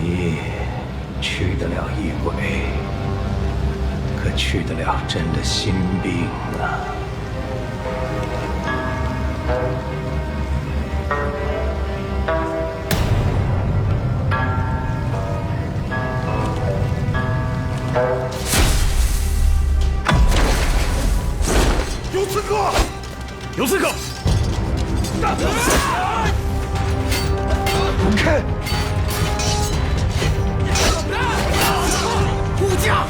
仪去得了异鬼，可去得了朕的心病啊！有刺客！有刺客！开！护驾！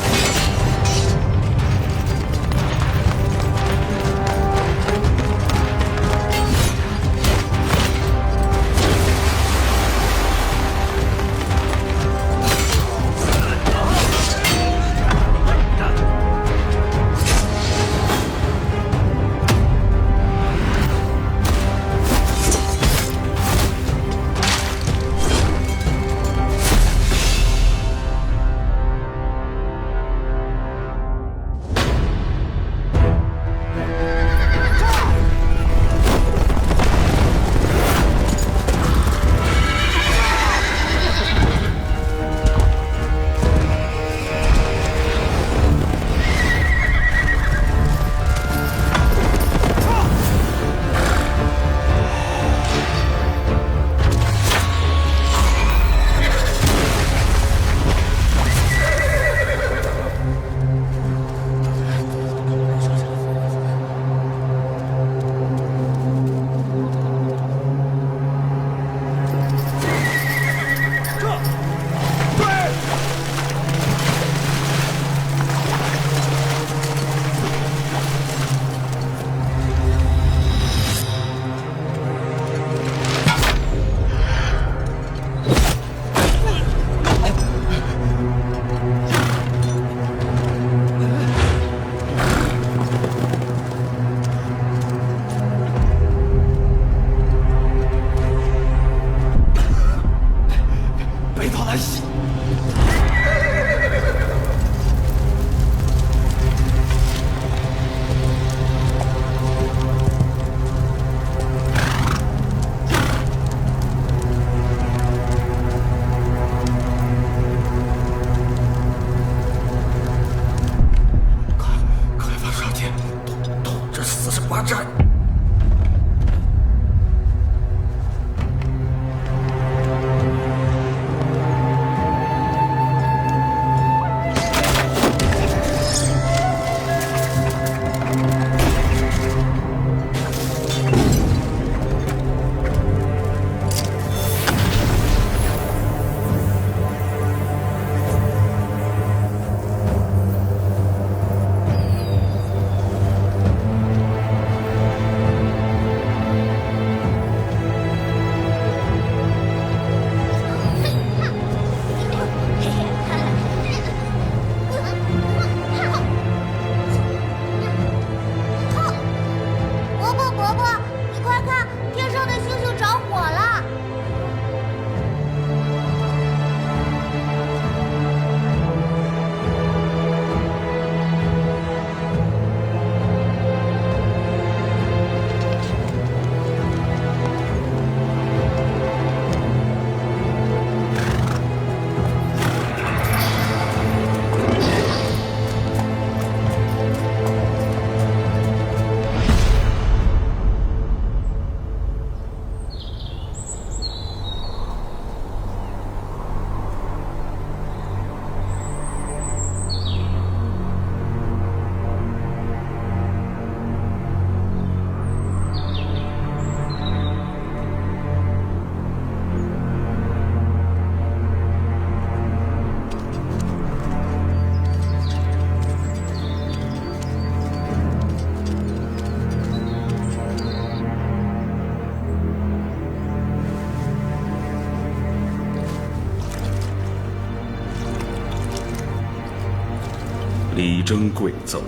李征贵奏：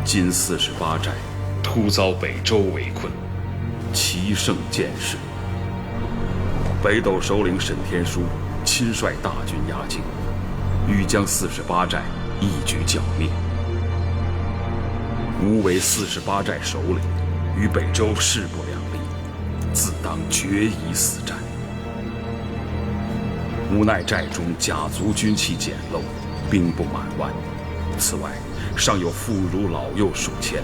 今48寨突遭北周围困，齐胜见势。北斗首领沈天书亲率大军压境，欲将48寨一举剿灭。吾为48寨首领，与北周势不两立，自当决一死战。无奈寨中甲卒军器简陋，兵不满万。此外，尚有妇孺老幼数千，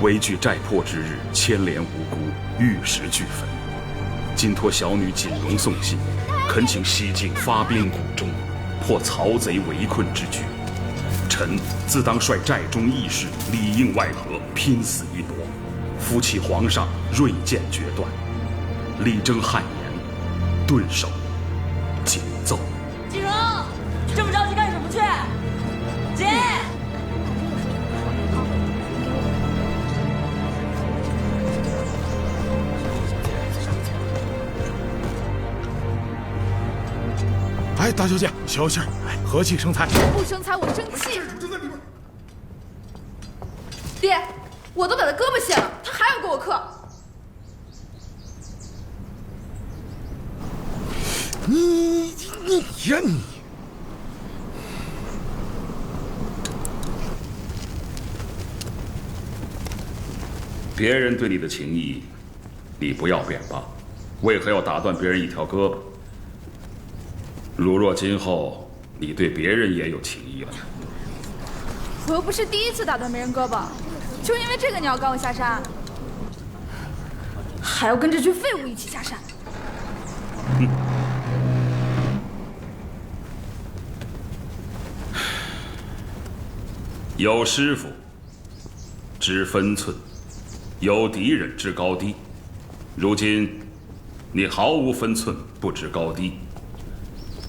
唯惧寨破之日，牵连无辜，玉石俱焚。今托小女锦荣送信，恳请西境发兵谷中，破曹贼围困之局。臣自当率寨中义士里应外合，拼死一搏，扶起皇上锐剑决断，力争汉延，顿首谨奏。锦荣，这么着急干什么去？姐。哎，大小姐，消气儿，和气生财。不生财，我生气。爹，我都把他胳膊卸了，他还要给我克。你呀你！别人对你的情谊，你不要便罢，为何要打断别人一条胳膊？如若今后你对别人也有情谊了呢？我又不是第一次打断别人胳膊，就因为这个你要赶我下山，还要跟这群废物一起下山。有师傅知分寸，有敌人知高低。如今你毫无分寸，不知高低，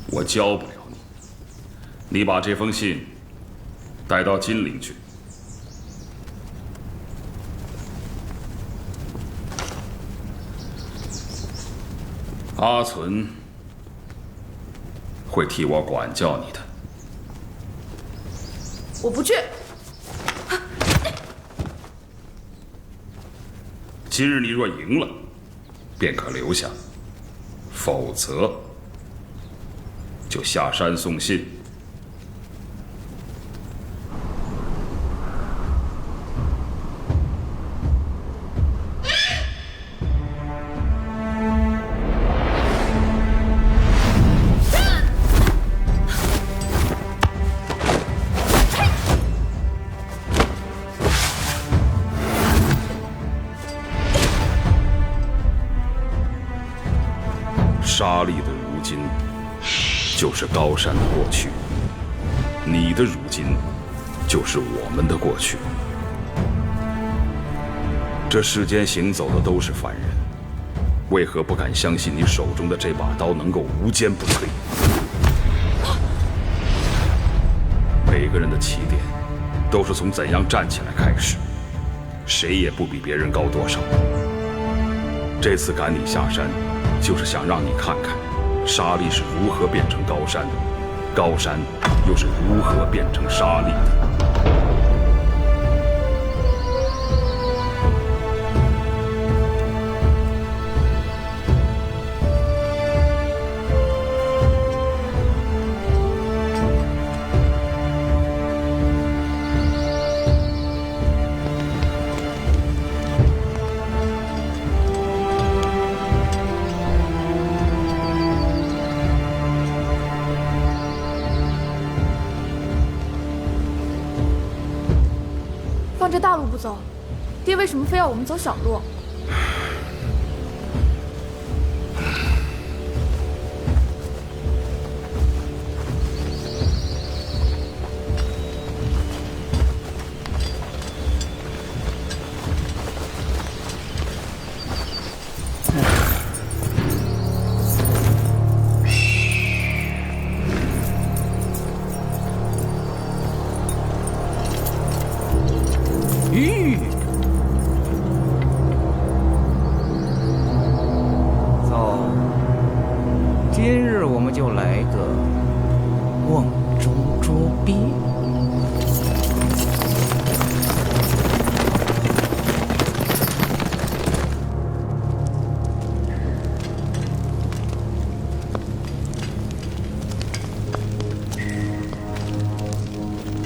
我教不了你。你把这封信带到金陵去。阿存会替我管教你的。我不去。今日你若赢了，便可留下；否则，就下山送信。沙砾的如今，就是高山的过去；你的如今，就是我们的过去。这世间行走的都是凡人，为何不敢相信你手中的这把刀能够无坚不摧？每个人的起点，都是从怎样站起来开始，谁也不比别人高多少。这次赶你下山，就是想让你看看，沙砾是如何变成高山的，高山又是如何变成沙砾的。放这大路不走，爹为什么非要我们走小路？走，今日我们就来个瓮中捉鳖。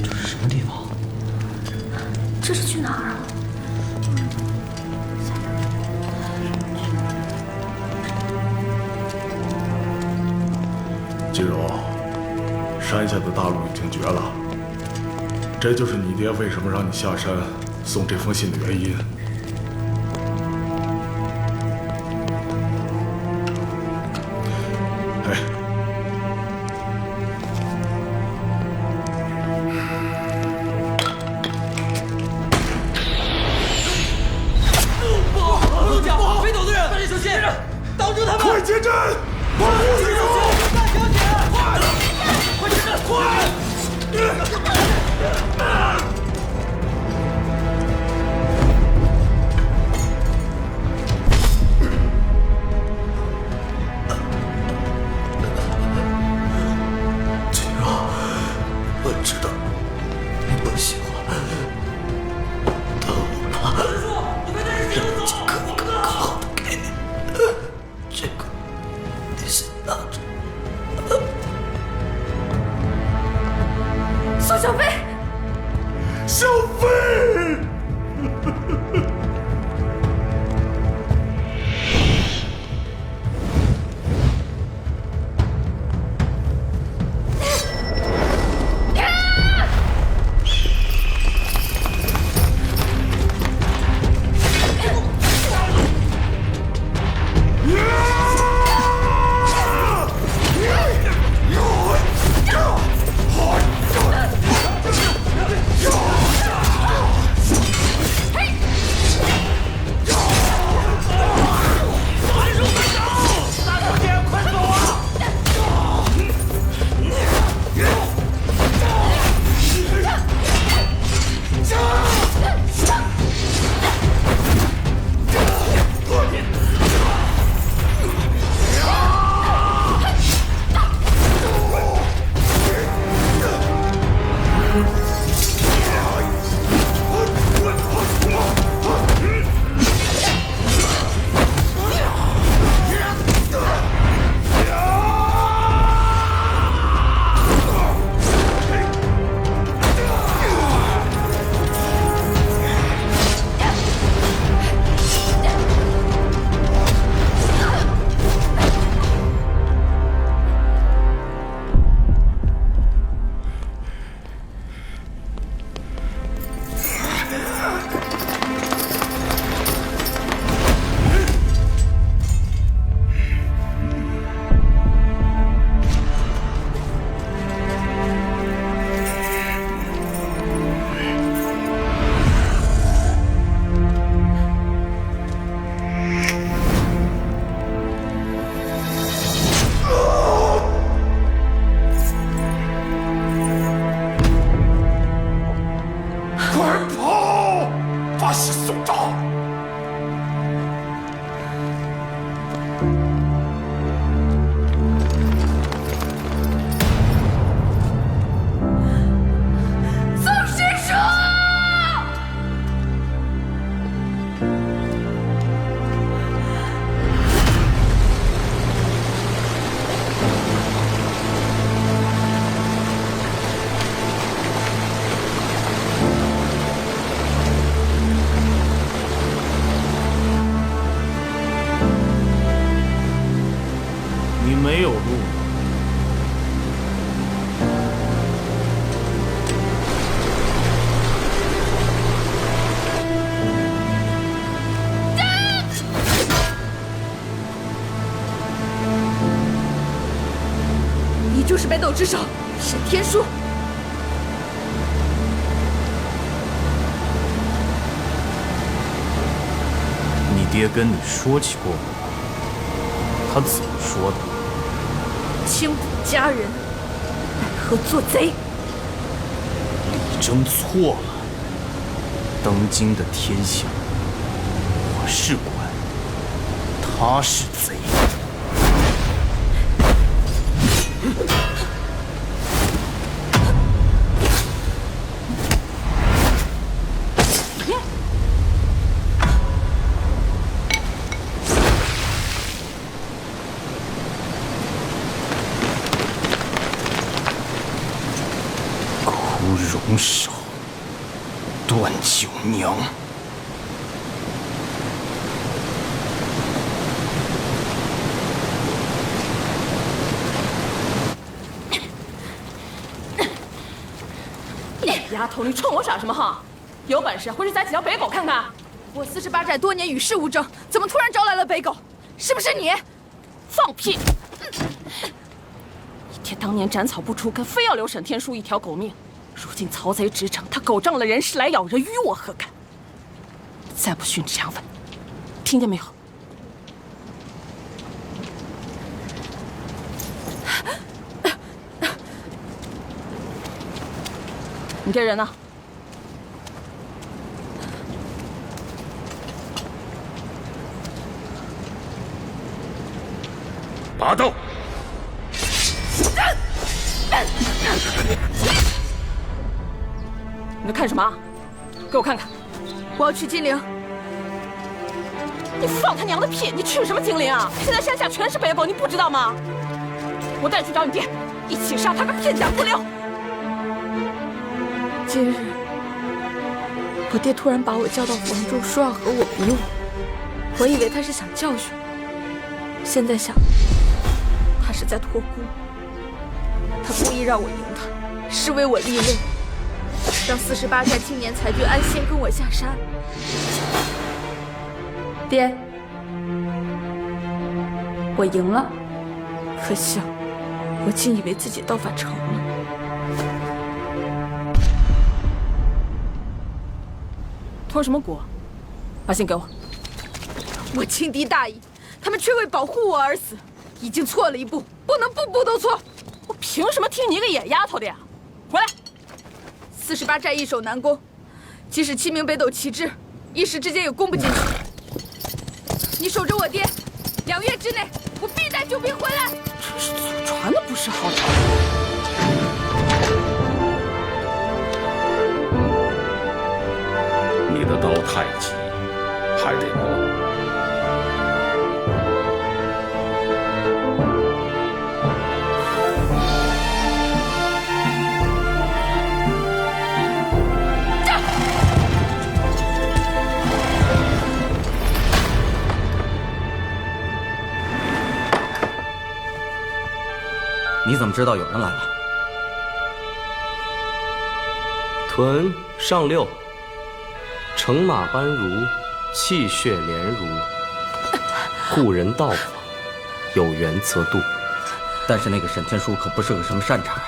这是什么地方？这是去哪儿啊？金荣，山下的大路已经绝了，这就是你爹为什么让你下山送这封信的原因。哎，不能讲，北斗的人，大家小心，挡住他们！快接阵，保护金荣！大小姐，快接阵，快！我知道你不喜欢，但我怕人家可以更好的给你。这个你先拿着。宋小飞，小飞！没有路。你就是北斗之首沈天书。你爹跟你说起过吗？他怎么说的？倾国佳人，奈何做贼？李征错了。当今的天下，我是官，他是贼。荣少，段九娘，丫头，你冲我耍什么哈？有本事回去宰几条北狗看看！我48寨多年与世无争，怎么突然招来了北狗？是不是你？放屁！你爹当年斩草不除根，非要留沈天书一条狗命。如今曹贼执政，他狗仗了人势来咬人，与我何干？再不训斥强分，听见没有？你这人呢？拔刀！你在看什么？给我看看！我要去金陵。你放他娘的屁！你去什么金陵啊？现在山下全是北狗，你不知道吗？我带你去找你爹，一起杀他个片甲不留！今日，我爹突然把我叫到房中，说要和我比武。我以为他是想教训我，现在想，他是在托孤。他故意让我赢他，是为我立位，让48寨青年才俊安心跟我下山。爹，我赢了，可笑，我竟以为自己倒反成了。托什么孤？把信给我。我轻敌大意，他们却为保护我而死，已经错了一步，不能步步都错。我凭什么听你一个野丫头的呀？回来！48寨易守难攻，即使7名北斗旗帜，一时之间也攻不进去。你守着我爹，2月之内，我必带救兵回来。这是祖传的，不是好招。你的刀太急，还得磨。你怎么知道有人来了？臀上六，乘马班如，气血连如。故人到访，有缘则度。但是那个沈天书可不是个什么善茬，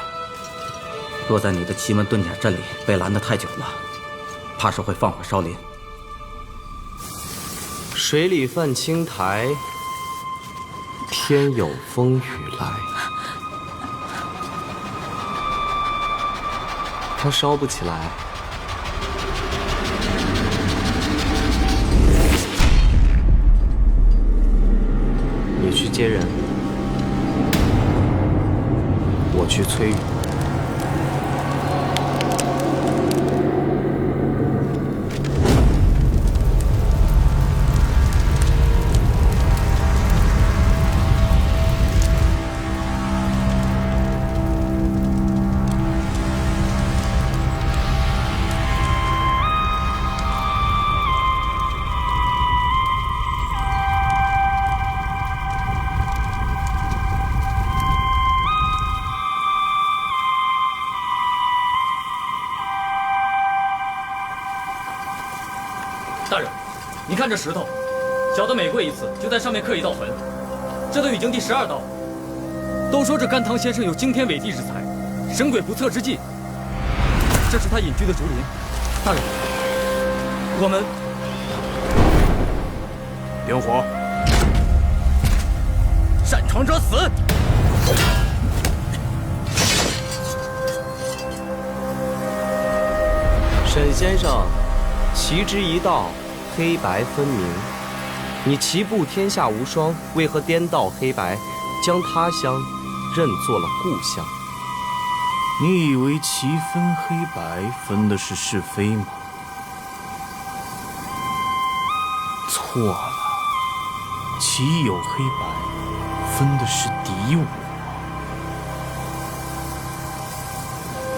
若在你的奇门遁甲阵里被拦得太久了，怕是会放火烧林。水里泛青苔，天有风雨来。它烧不起来。你去接人，我去催雨。大人，您看这石头，小的每跪一次，就在上面刻一道痕，这都已经第12道。都说这甘棠先生有惊天伟地之才，神鬼不测之技。这是他隐居的竹林。大人，我们点火！擅闯者死！沈先生，旗之一道，黑白分明。你旗布天下无双，为何颠倒黑白，将他乡认作了故乡？你以为旗分黑白分的是是非吗？错了，旗有黑白，分的是敌我。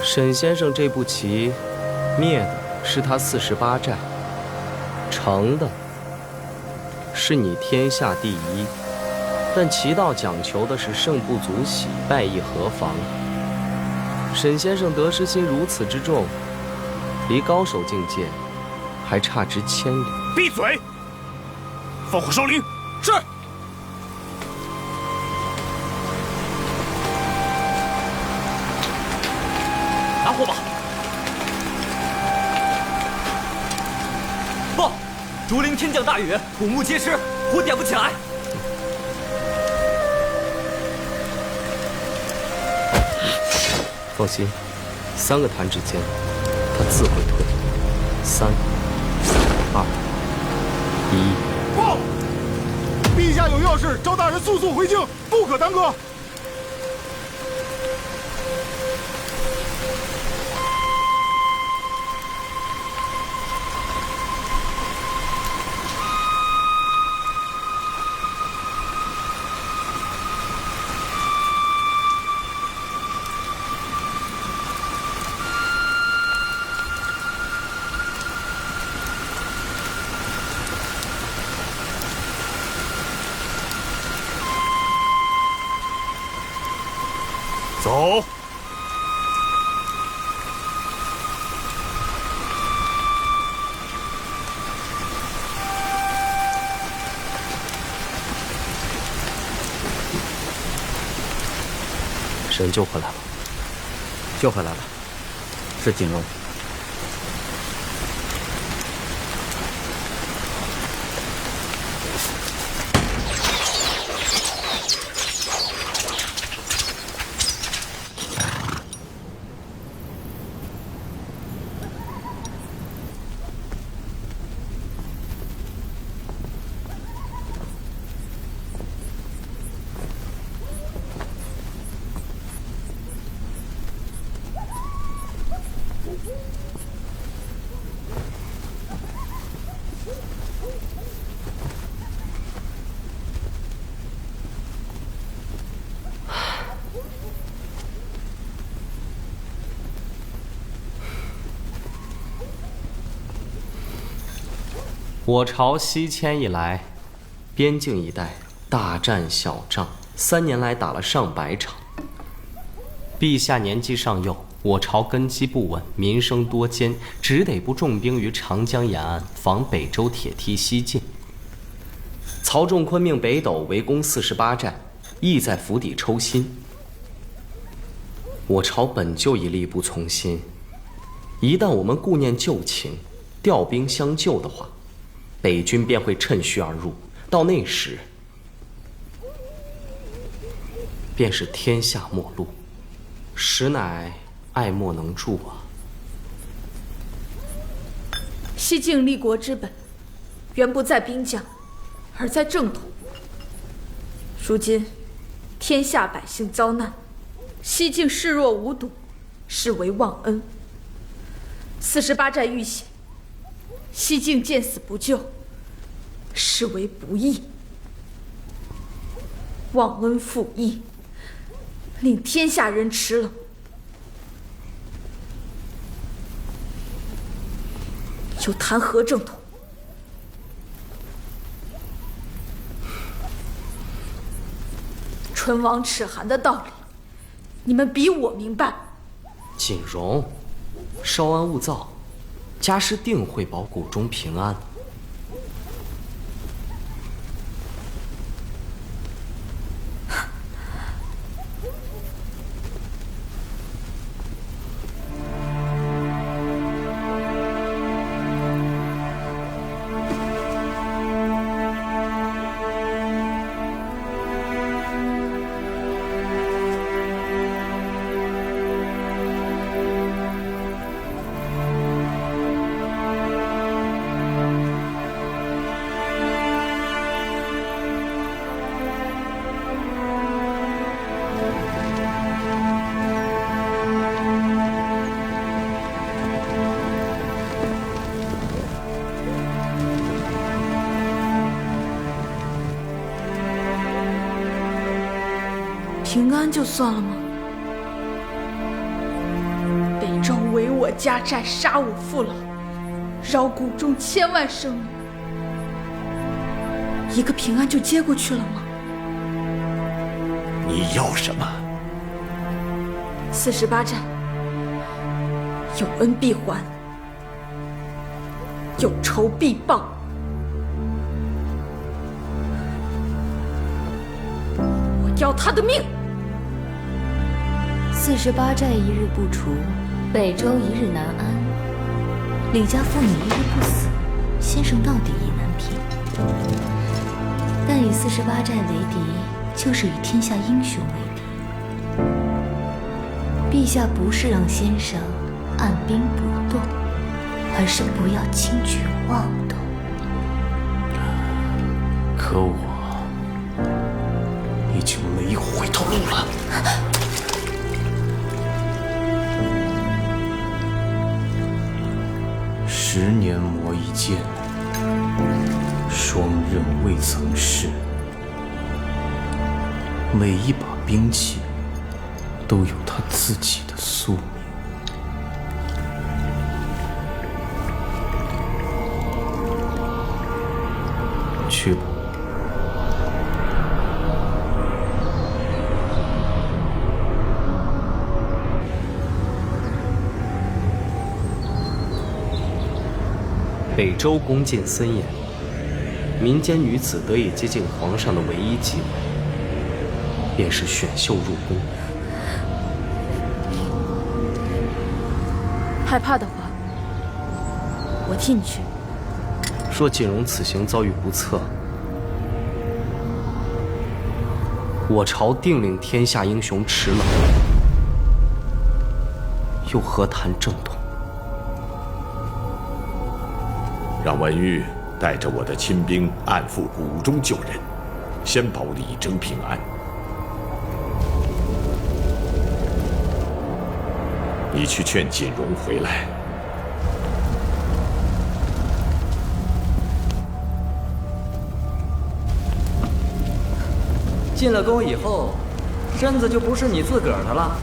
沈先生这步棋，灭的是他48寨，成的是你天下第一。但棋道讲求的是胜不足喜，败亦何妨。沈先生得失心如此之重，离高手境界还差之千里。闭嘴！放火烧灵。是。拿火把。报！竹林天降大雨，古木皆湿，火点不起来。放心，3个弹指间，他自会退。3、2、1。报！陛下有要事，召大人速速回京，不可耽搁。走。神救回来了。救回来了，是锦荣。我朝西迁以来，边境一带大战小仗，3年来打了上百场。陛下年纪尚幼，我朝根基不稳，民生多艰，只得不重兵于长江沿岸，防北周铁蹄西进。曹仲昆命北斗围攻48寨，意在府邸抽薪。我朝本就一力不从心，一旦我们顾念旧情，调兵相救的话，北军便会趁虚而入，到那时，便是天下末路，实乃爱莫能助啊！西晋立国之本，原不在兵将，而在正统。如今，天下百姓遭难，西晋视若无睹，视为忘恩。48寨遇险，西晋见死不救，视为不义。忘恩负义，令天下人齿冷。又谈何正统？唇亡齿寒的道理，你们比我明白。锦荣，稍安勿躁，家师定会保谷中平安。平安就算了吗？北周围我家寨，杀我父老，饶谷中千万生灵，一个平安就接过去了吗？你要什么？48寨有恩必还，有仇必报。我要他的命！48寨一日不除，北周一日难安。李家妇女一日不死，先生到底意难平。但以48寨为敌，就是与天下英雄为敌。陛下不是让先生按兵不动，而是不要轻举妄动。可我已经没有回头路了。10年磨一剑，双刃未曾试。每一把兵器都有它自己的宿命。去吧。北周宫禁森严，民间女子得以接近皇上的唯一机会，便是选秀入宫。害怕的话，我替你去。若锦荣此行遭遇不测，我朝定令天下英雄齿冷，又何谈正统？让文玉带着我的亲兵暗赴谷中救人，先保李征平安。你去劝锦荣回来。进了宫以后，身子就不是你自个儿的了。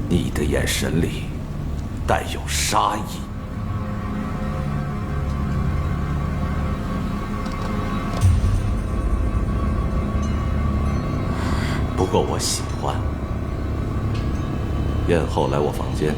你的眼神里带有杀意。不过我喜欢。宴后来我房间。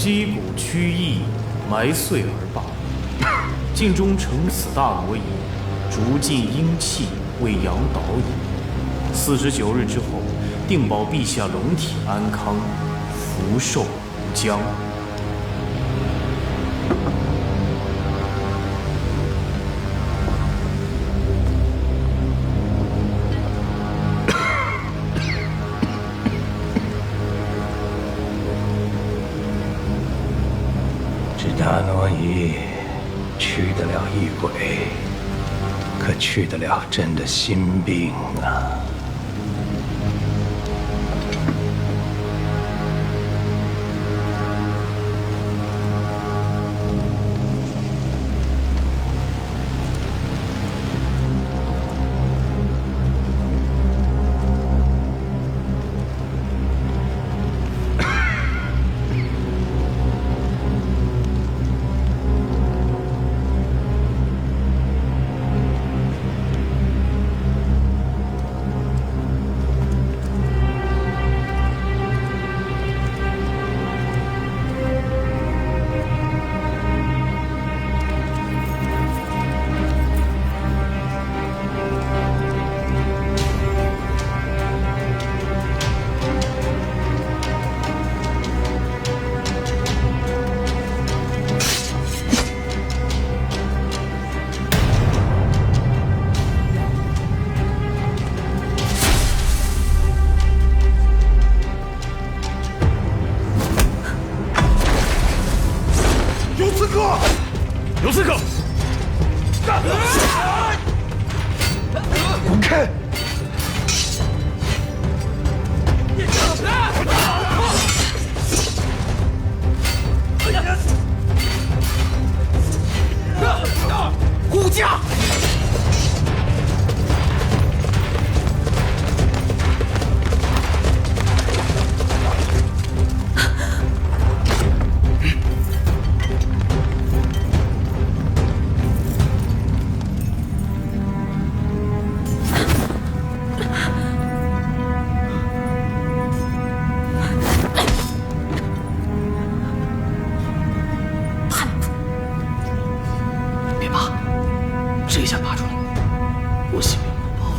击鼓驱役，埋碎而罢。尽忠成此大国矣，逐尽英气，为杨导矣。49日之后，定保陛下龙体安康，福寿无疆。大挪移去得了异鬼，可去得了朕的心病啊！有刺客！滚开！护驾！这一下拔出来，我性命不保。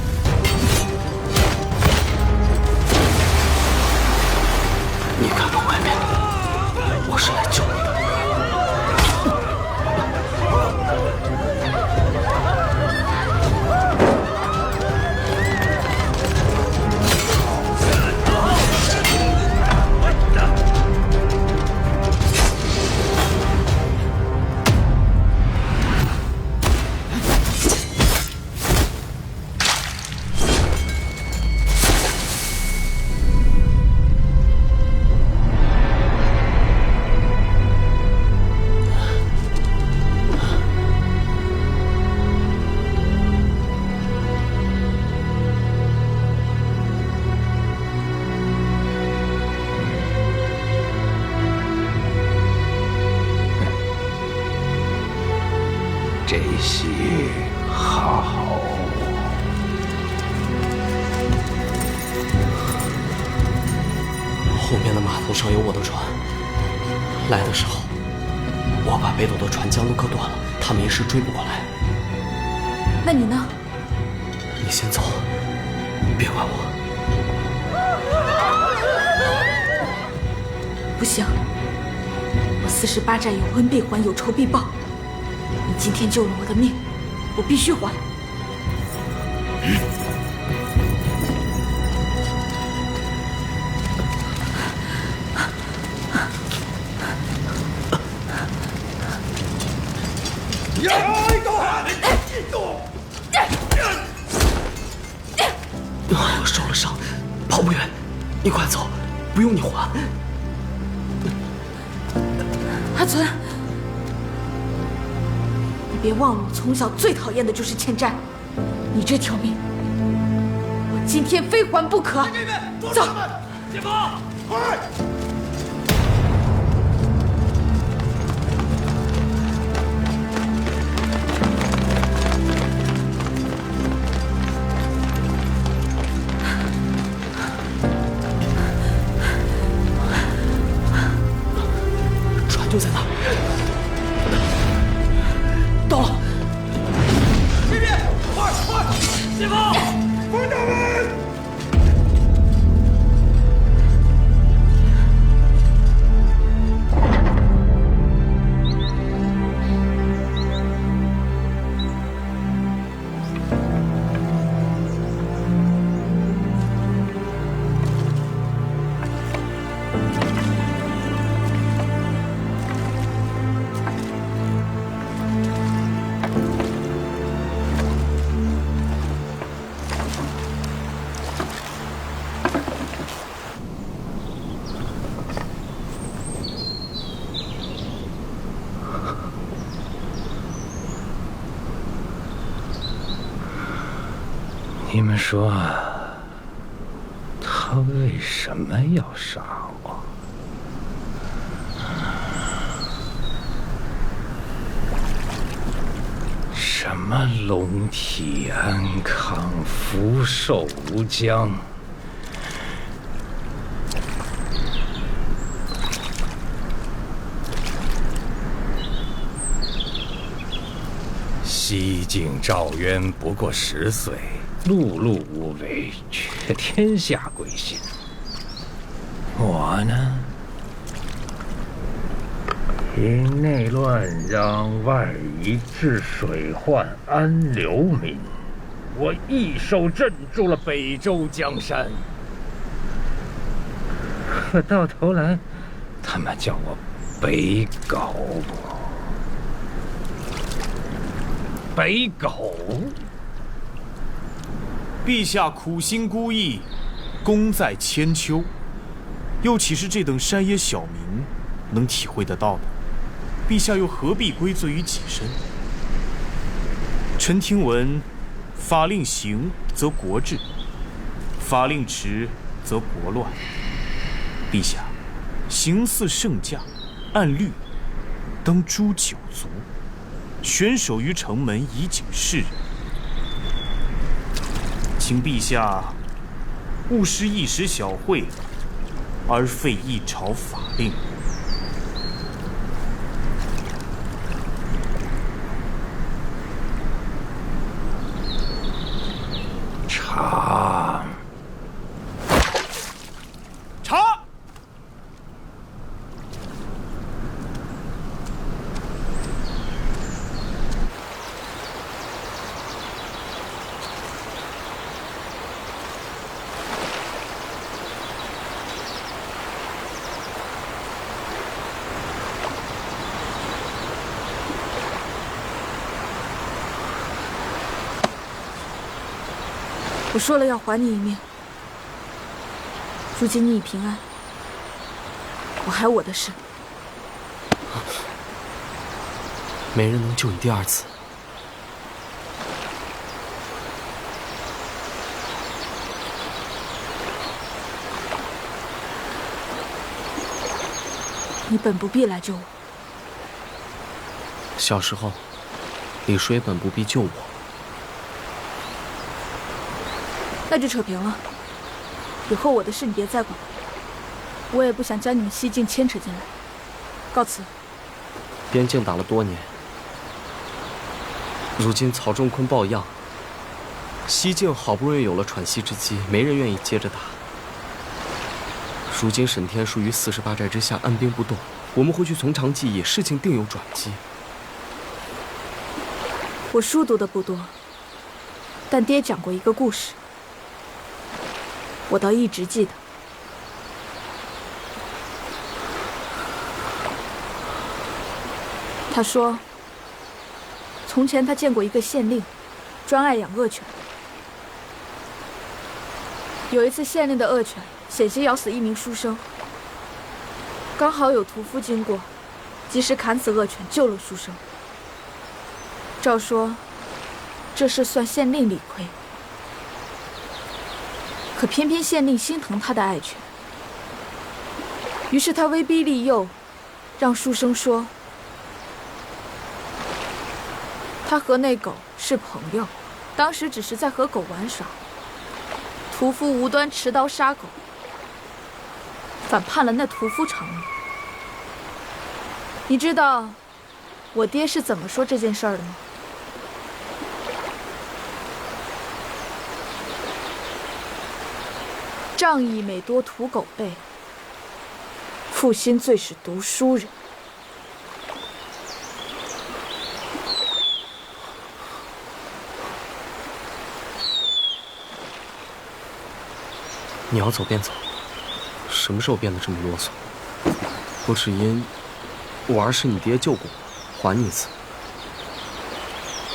你看看外面，我是来救你的。这戏好。后面的码头上有我的船，来的时候，我把北斗的船江都割断了，他们一时追不过来。那你呢？你先走，别管我。不行，我48寨有恩必还，有仇必报。你今天救了我的命，我必须还。我受了伤，跑不远，你快走，不用你还。阿存，你别忘了，我从小最讨厌的就是欠债。你这条命，我今天非还不可。走，解放，快！就在那。到了！这边，快！前方！冯大人！ 你们说，他为什么要杀我？什么龙体安康，福寿无疆？西晋赵渊不过10岁。 碌碌无为，却天下归心。我呢，因内乱攘，外夷治水患，安流民。我一手镇住了北周江山，可到头来，他们叫我北狗。北狗。 陛下苦心孤诣，功在千秋，又岂是这等山野小民能体会得到的？陛下又何必归罪于己身？臣听闻，法令行则国治，法令迟则国乱。陛下，行祀圣驾，按律当诛9族，悬首于城门以警世人。 请陛下勿失一时小会，而废一朝法令。查！查！我说了要还你一命，如今你已平安，我还有我的事。没人能救你第2次。你本不必来救我。小时候，李叔也本不必救我。 那就扯平了，以后我的事你别再管，我也不想将你们西晋牵扯进来。告辞。边境打了多年，如今曹仲坤抱恙，西境好不容易有了喘息之机，没人愿意接着打。如今沈天书于48寨之下按兵不动，我们回去从长计议，事情定有转机。我书读的不多，但爹讲过一个故事。 我倒一直记得。他说，从前他见过一个县令，专爱养恶犬。有一次，县令的恶犬险些咬死一名书生，刚好有屠夫经过，及时砍死恶犬，救了书生。照说，这事算县令理亏。 可偏偏县令心疼他的爱犬，于是他威逼利诱，让书生说他和那狗是朋友，当时只是在和狗玩耍。屠夫无端持刀杀狗，反判了那屠夫偿命。你知道我爹是怎么说这件事儿的吗？仗义每多屠狗辈，负心最是读书人。你要走便走，什么时候变得这么啰嗦？不只因我儿是你爹救过我，还你一次。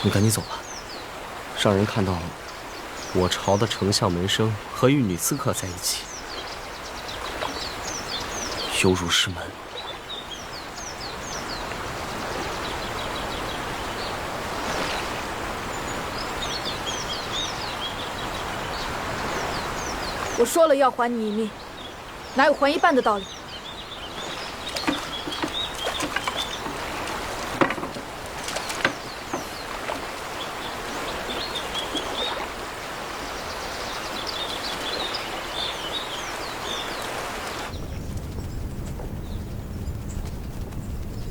你赶紧走吧，让人看到了我朝的丞相门生和与女刺客在一起，犹如是门。我说了要还你一命，哪有还一半的道理？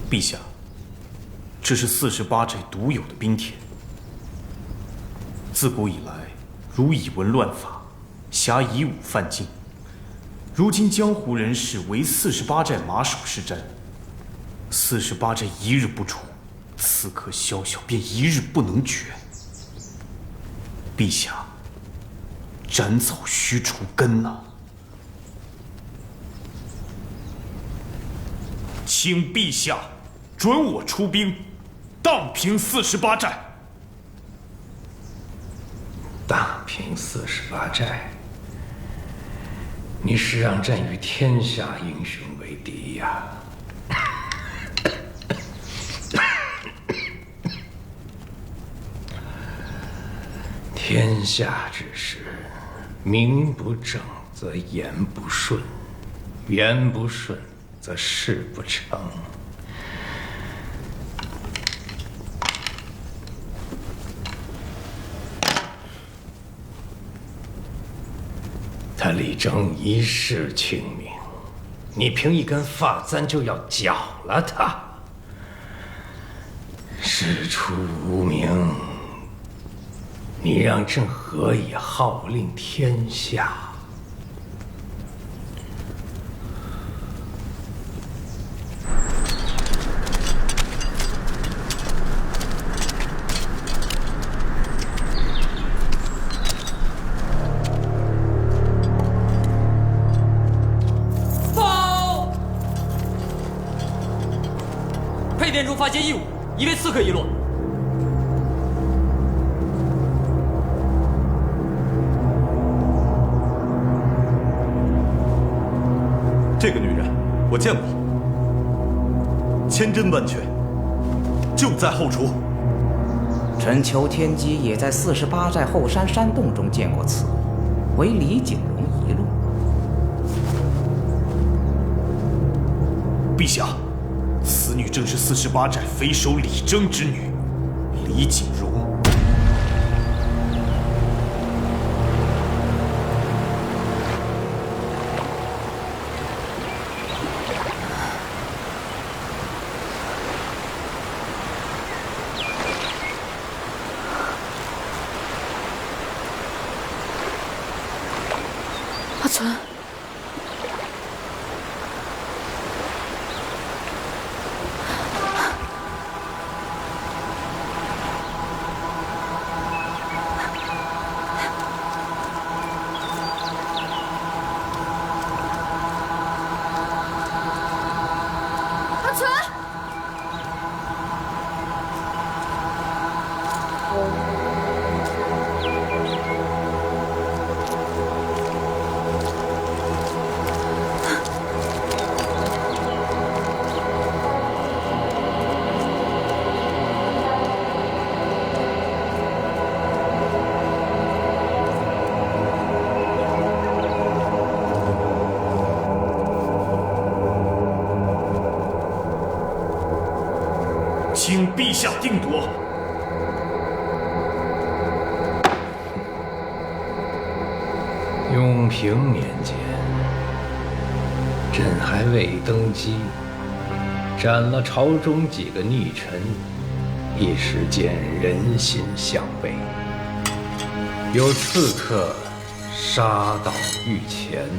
陛下，这是48寨独有的兵帖。自古以来，如以文乱法，辖以武犯禁。如今江湖人士唯48寨马首是瞻，48寨一日不除，刺客宵小便一日不能绝。陛下，斩草须除根呐！请陛下准我出兵，荡平48寨。荡平48寨，你是让朕与天下英雄为敌呀！天下之事，名不正则言不顺，言不顺则事不成。他力争一世清明，你凭一根发簪就要绞了他，事出无名，你让朕何以号令天下？配殿中发现异物，疑为刺客遗落。这个女人我见过，千真万确，就在后厨。臣求天机也在48寨后山山洞中见过此物，为李景荣遗落。陛下，此女正是48寨匪首李征之女，李景荣。阿存。请陛下定夺。永平年间，朕还未登基，斩了朝中几个逆臣，一时间人心向背。有刺客杀到御前，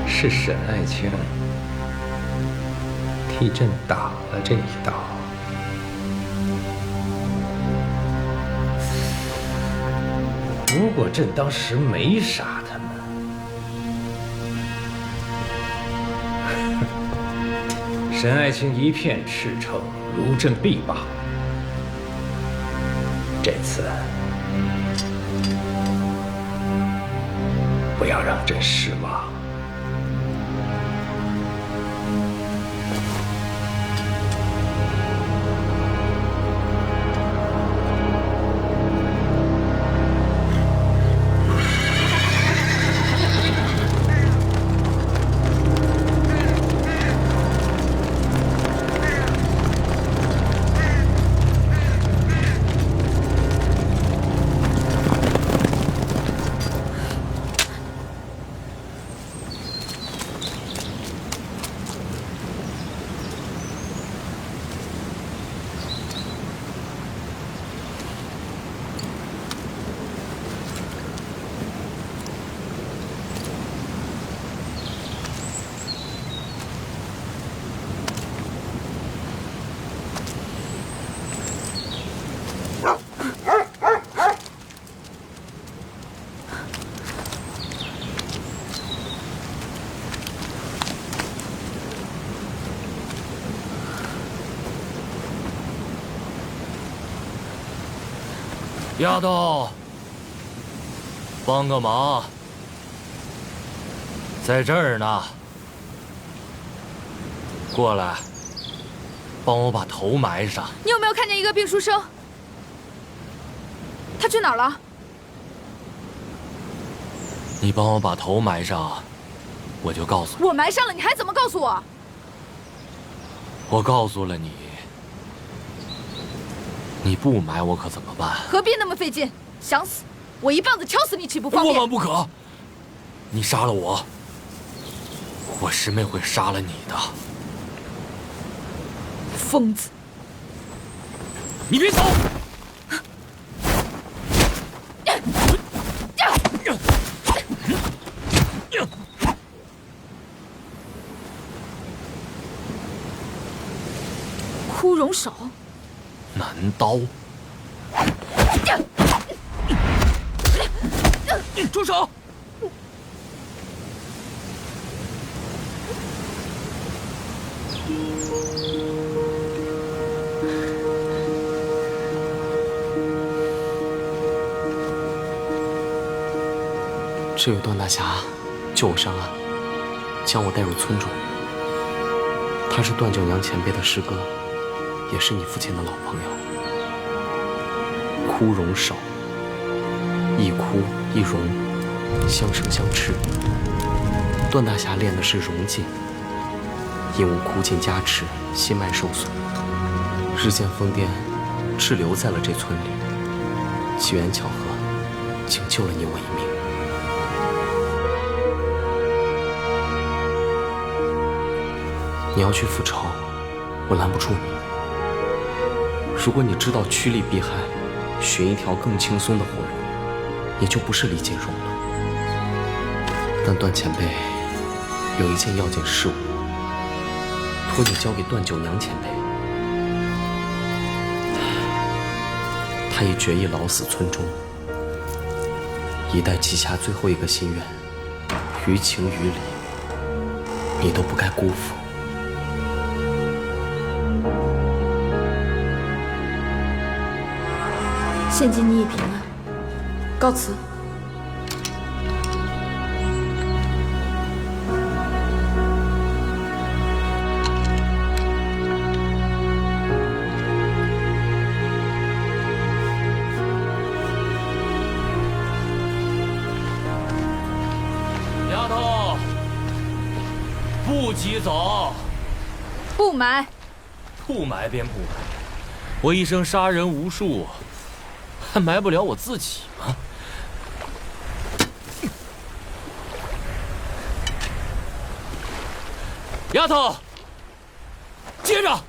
是沈爱卿替朕打了这一刀。如果朕当时没杀他们，沈爱卿一片赤诚，如朕必罢。这次不要让朕失望。丫头，帮个忙，在这儿呢。过来，帮我把头埋上。你有没有看见一个病书生？他去哪儿了？你帮我把头埋上，我就告诉你。我埋上了，你还怎么告诉我？我告诉了你。你不埋我可怎么办？何必那么费劲？想死，我一棒子敲死你岂不方便？万万不可！你杀了我，我师妹会杀了你的。疯子！你别走！枯荣手。南刀，住手！只有段大侠救我上岸，将我带入村中。他是段九娘前辈的师哥，也是你父亲的老朋友。枯荣少，一枯一荣，相生相斥。段大侠练的是荣劲，因无枯劲加持，心脉受损，日渐疯癫，滞留在了这村里。机缘巧合，竟救了你我一命。你要去赴朝，我拦不住你。如果你知道趋利避害，寻一条更轻松的活路，你就不是李锦荣了。但段前辈有一件要紧事务，托你交给段九娘前辈。他已决意老死村中，一代记下最后一个心愿，于情于理，你都不该辜负。献祭你已平安，告辞。丫头，不急走。不埋。不埋便不埋，我一生杀人无数。还埋不了我自己吗？丫头，接着。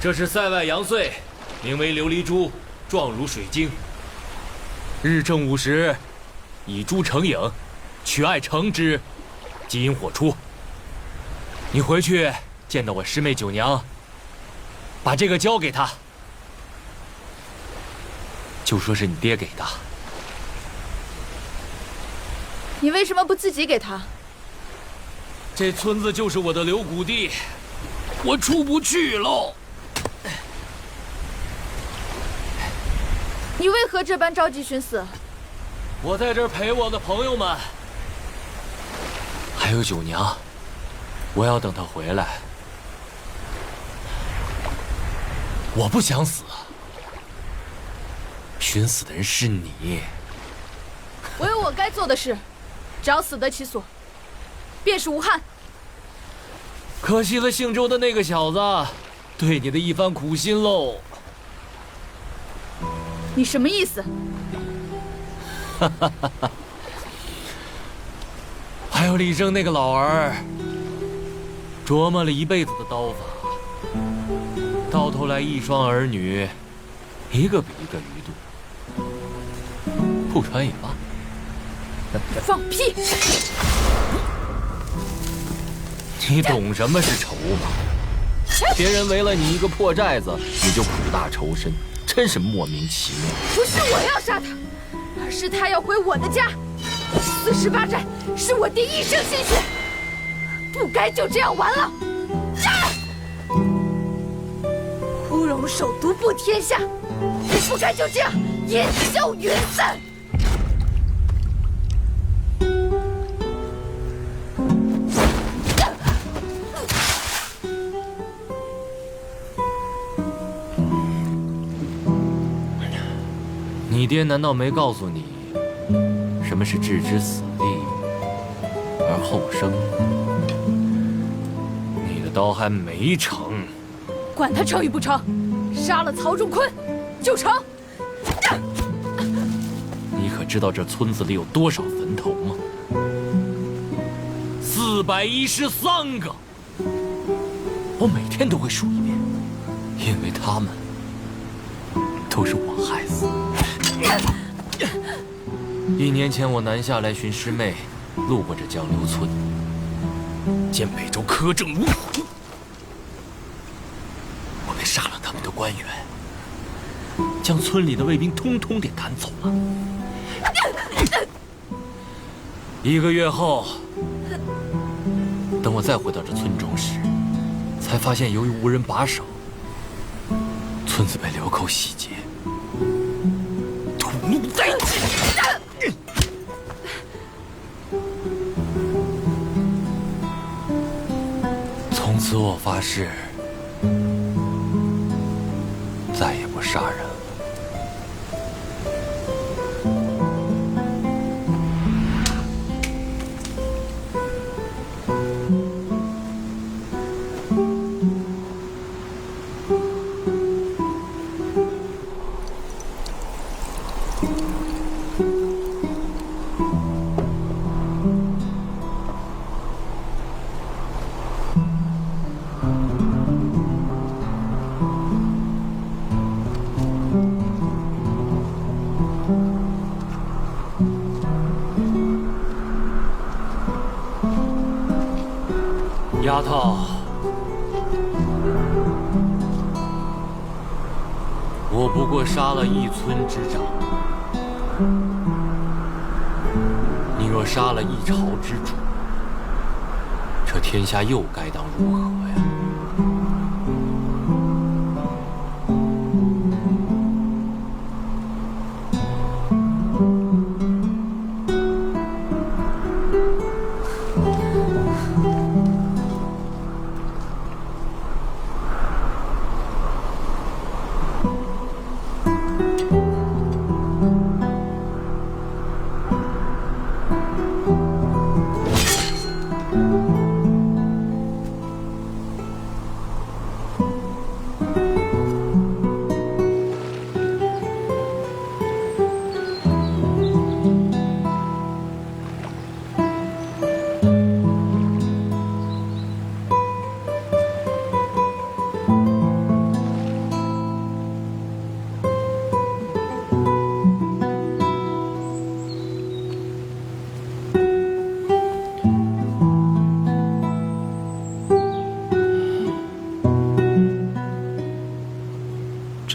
这是塞外阳穗，名为琉璃珠，状如水晶。日正午时，以珠成影，取爱成之，即引火出。你回去见到我师妹九娘，把这个交给她，就说是你爹给的。你为什么不自己给他？这村子就是我的留谷地，我出不去喽。你为何这般着急寻死？我在这儿陪我的朋友们，还有九娘，我要等她回来。我不想死，寻死的人是你。我有我该做的事，只要死得其所，便是无憾。可惜了姓周的那个小子对你的一番苦心喽。你什么意思？还有李正那个老儿，琢磨了一辈子的刀法，到头来一双儿女，一个比一个愚钝，不传也罢。放屁！你懂什么是仇吗？别人围了你一个破寨子，你就苦大仇深，真是莫名其妙。不是我要杀他，而是他要回我的家。48寨是我爹一生心血，不该就这样完了。枯荣首独步天下，也不该就这样烟消云散。你爹难道没告诉你，什么是置之死地而后生？你的刀还没成。管他成与不成，杀了曹仲坤就成。你可知道这村子里有多少坟头吗？413个，我每天都会数一遍，因为他们都是我害死。1年前我南下来寻师妹，路过这江流村，见北周苛政如虎，我便杀了他们的官员，将村里的卫兵通通给赶走了。1个月后，等我再回到这村中时，才发现由于无人把守，村子被流寇洗劫，土木灾尽。从此我发誓，再也不杀人了。丫头，我不过杀了1村之长，你若杀了1朝之主，这天下又该当如何呀？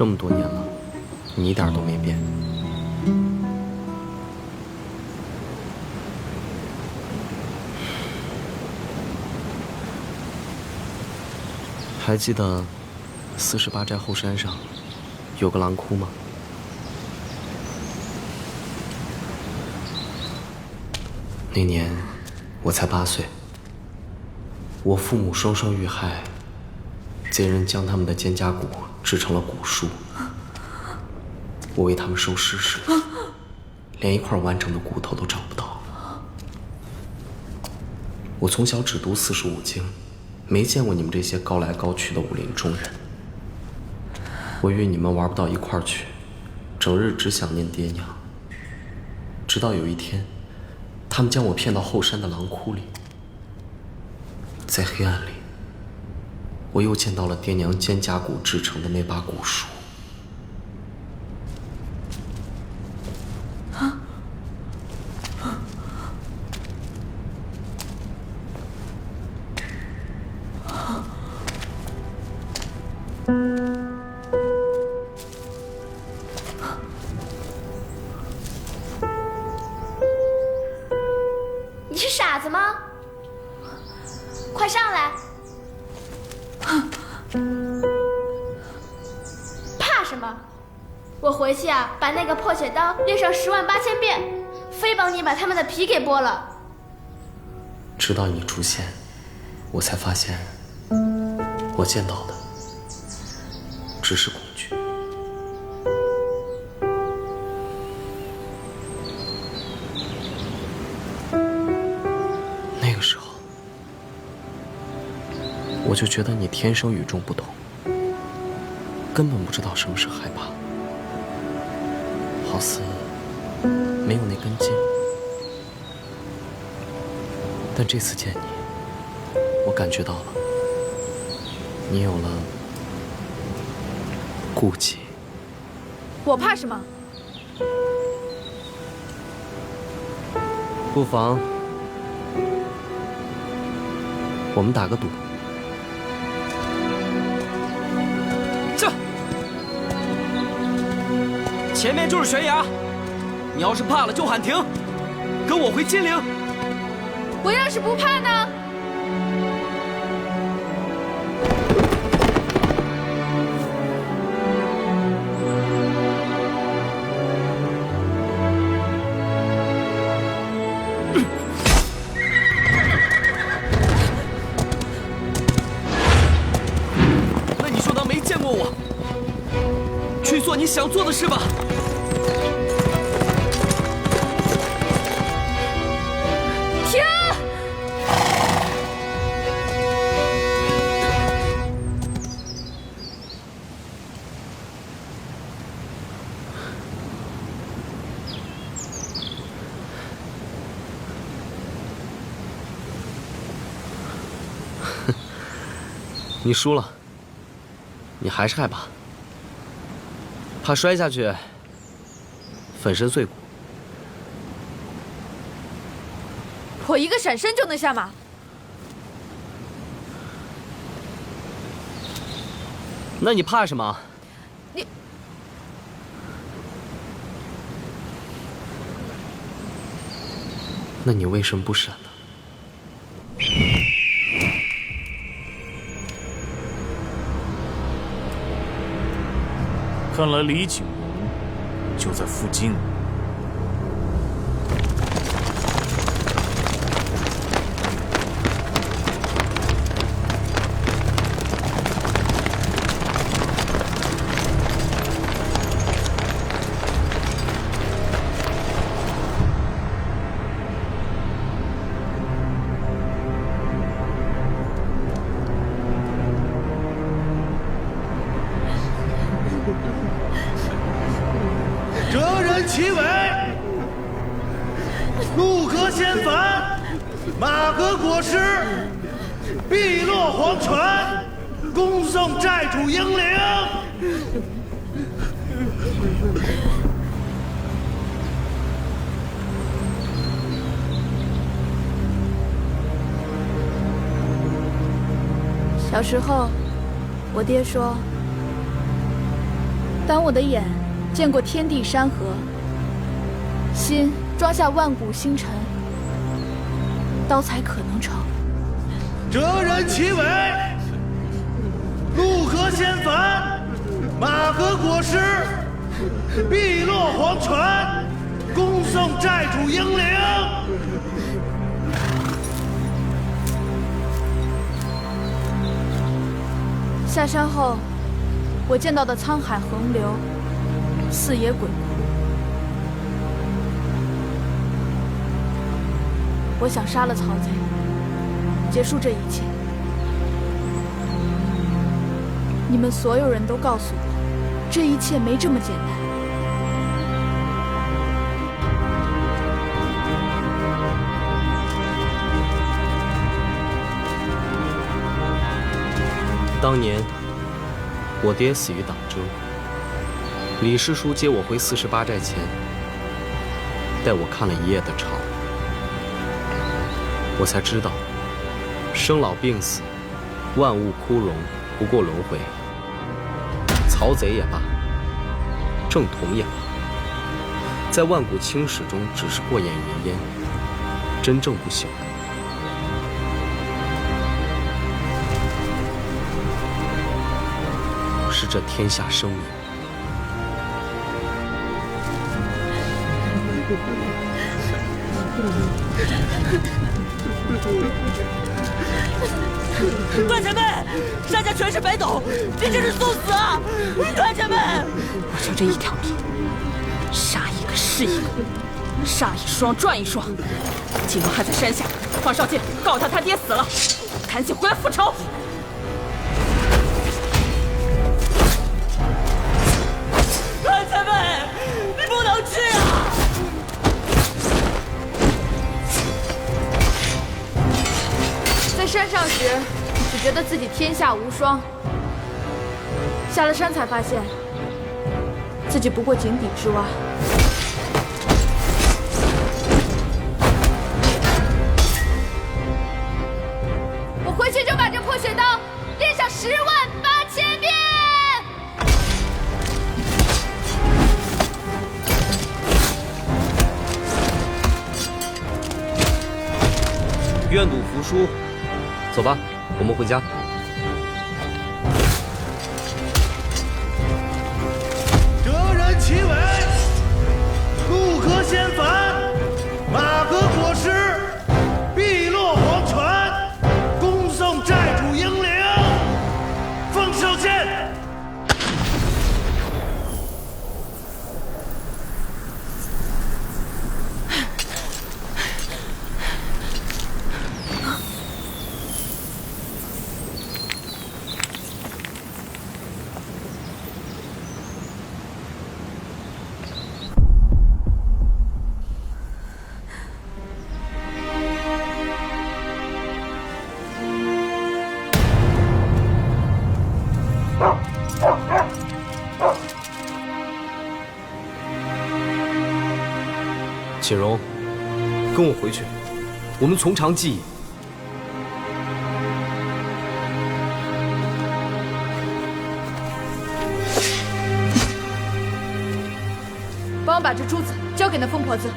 这么多年了，你一点都没变。还记得48寨后山上有个狼窟吗？那年我才8岁，我父母双双遇害，贼人将他们的肩胛骨制成了骨梳。我为他们收尸时，连一块完整的骨头都找不到。我从小只读45经，没见过你们这些高来高去的武林中人。我与你们玩不到一块儿去，整日只想念爹娘。直到有一天，他们将我骗到后山的狼窟里，在黑暗里，我又见到了爹娘肩胛骨制成的那把骨梳。你是傻子吗？快上来！怕什么？我回去啊，把那个破血刀练上108000遍，非帮你把他们的皮给剥了。直到你出现，我才发现，我见到的只是恐惧。那个时候，我就觉得你天生与众不同，根本不知道什么是害怕，好似没有那根筋。但这次见你，我感觉到了，你有了顾忌。我怕什么？不妨我们打个赌。这前面就是悬崖，你要是怕了就喊停，跟我回金陵。我要是不怕呢？那你就当没见过我，去做你想做的事吧。停！你输了，你还是害怕，怕摔下去，粉身碎骨。我一个闪身就能下马。那你怕什么？你，那你为什么不闪呢？看来李景荣就在附近。哲人齐尾，陆阁仙幡，马革裹尸，碧落黄泉，恭送寨主英灵。小时候，我爹说，当我的眼见过天地山河，心装下万古星辰，刀才可能成。哲人其尾，陆河仙凡，马革裹尸，碧落黄泉，恭送寨主英灵。下山后，我见到的沧海横流，四野鬼哭。我想杀了曹贼，结束这一切。你们所有人都告诉我，这一切没这么简单。当年我爹死于党争，李师叔接我回48寨前，带我看了一夜的场，我才知道，生老病死，万物枯荣，不过轮回。曹贼也罢，正统也罢，在万古青史中只是过眼云烟，真正不朽的是这天下生民。段前辈，山下全是北斗，你这是送死啊！段前辈，我就这一条命，杀一个是一个，杀一双赚一双。景王还在山下，黄少剑告他爹死了，赶紧回来复仇。段前辈，你不能去啊！在山上时，只觉得自己天下无双；下了山才发现，自己不过井底之蛙。我回去就把这破雪刀练上108000遍。愿赌服输。走吧，我们回家。哲人其尾，陆河仙凡，马革裹尸，碧落黄泉，恭送寨主英灵。奉少剑。锦荣，跟我回去，我们从长计议。帮我把这珠子交给那疯婆子。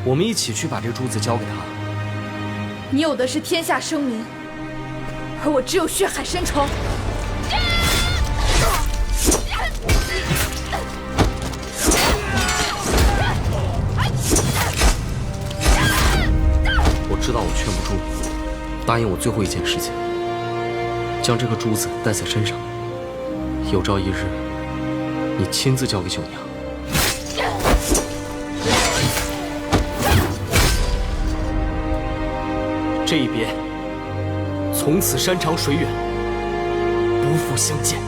我们一起去把这珠子交给他。你有的是天下生民，而我只有血海深仇。知道我劝不住你，答应我最后一件事情，将这颗珠子带在身上。有朝一日，你亲自交给九娘。这一别，从此山长水远，不复相见。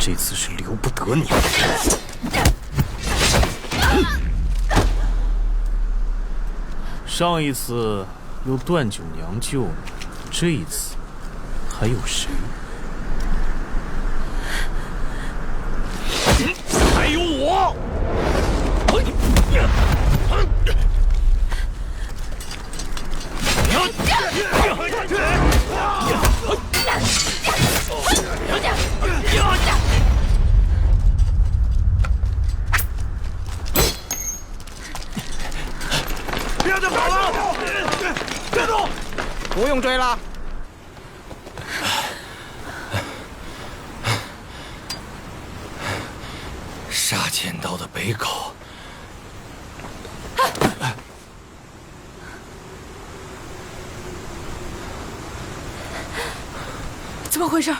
这次是留不得你。上一次有段九娘救你，这一次还有谁？还有我！别再跑了！别动！不用追了。杀千刀的北狗。怎么回事？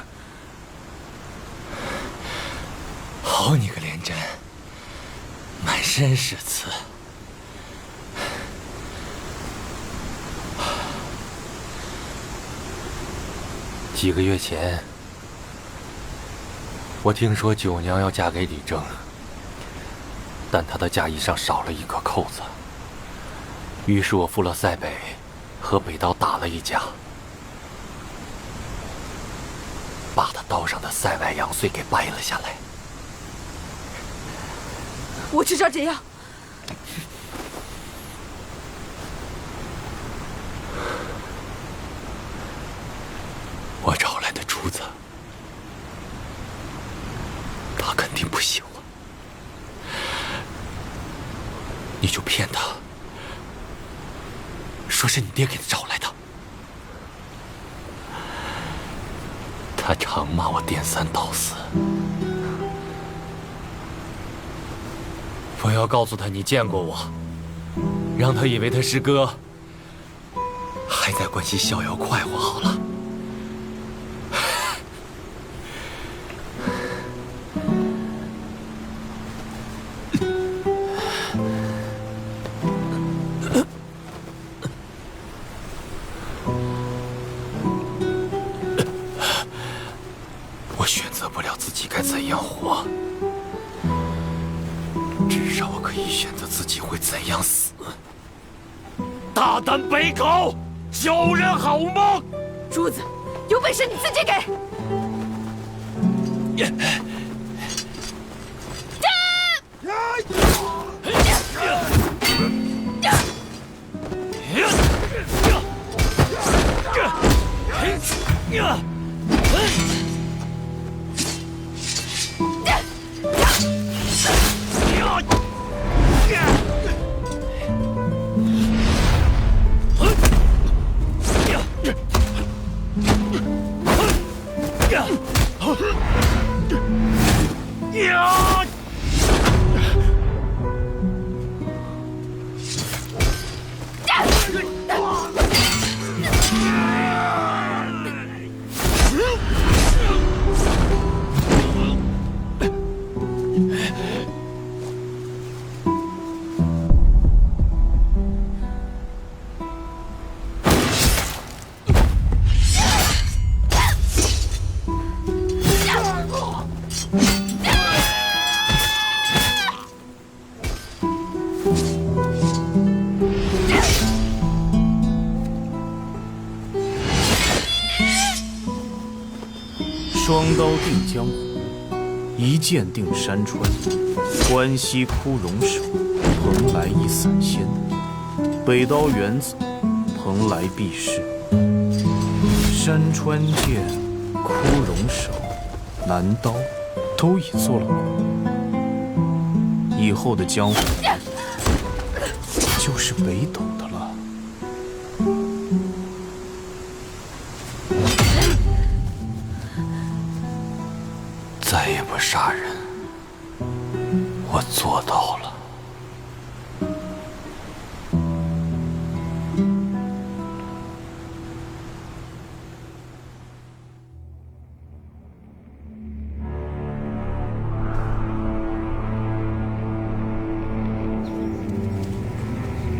好你个连真，满身是刺。几个月前，我听说九娘要嫁给李征，但她的嫁衣上少了一个扣子。于是我赴了塞北，和北刀打了一架，把她刀上的塞外阳穗给掰了下来。我知道这样。我找来的珠子，他肯定不喜欢，你就骗他，说是你爹给他找来的。他常骂我颠三倒四，我要告诉他你见过我，让他以为他师哥还在关心逍遥快活好了。我选择不了自己该怎样活，至少我可以选择自己会怎样死。大胆北狗，小人好梦！珠子，有本事你自己给！双刀定江湖，一剑定山川。关西枯荣手，蓬莱一散仙。北刀原子，蓬莱避世。山川剑，枯荣手，南刀，都已做了过。以后的江湖就是北斗的了。再也不杀人，我做到了。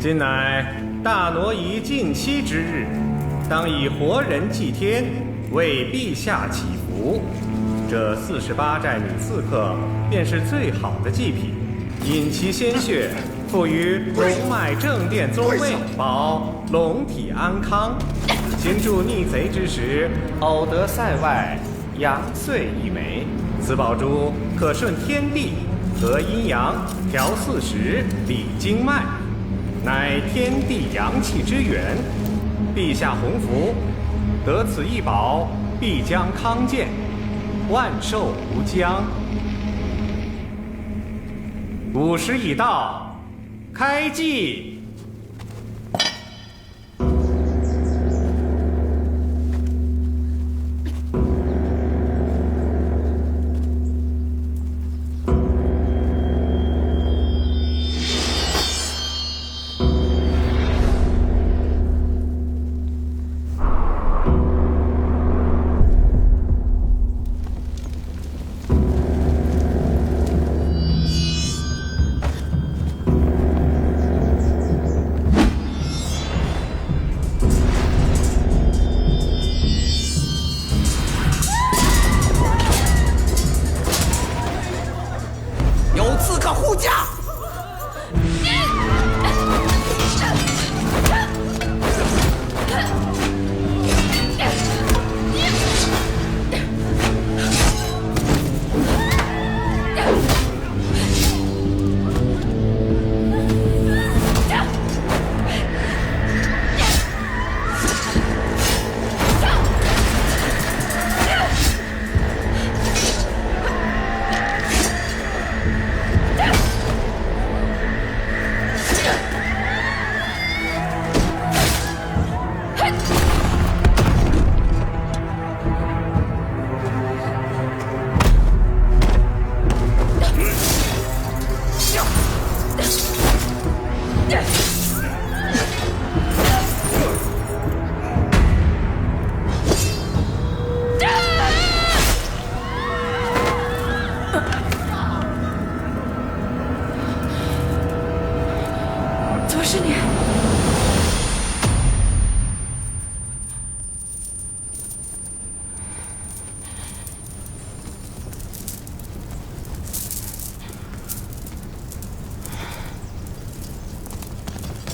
今乃大挪移近期之日，当以活人祭天，为陛下祈福。这48寨女刺客便是最好的祭品，引其鲜血，付于龙脉正殿宗位，保龙体安康。请助逆贼之时，偶得塞外阳穗一枚，此宝珠可顺天地，和阴阳，调四时，理经脉，乃天地阳气之源。陛下洪福，得此一宝，必将康健，万寿无疆。午时已到，开祭。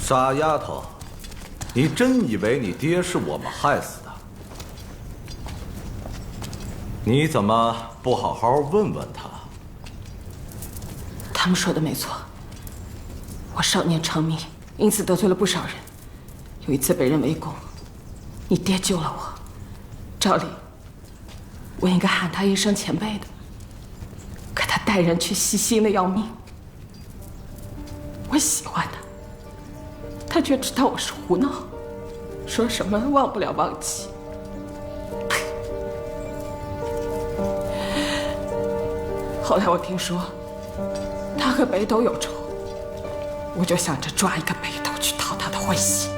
傻丫头，你真以为你爹是我们害死的？你怎么不好好问问他？他们说的没错，我少年成名，因此得罪了不少人。有一次被人围攻，你爹救了我，照理我应该喊他一声前辈的，可他待人却细心的要命。我喜欢他，他却知道我是胡闹，说什么忘不了忘记。后来我听说他和北斗有仇，我就想着抓一个北斗去讨他的欢心，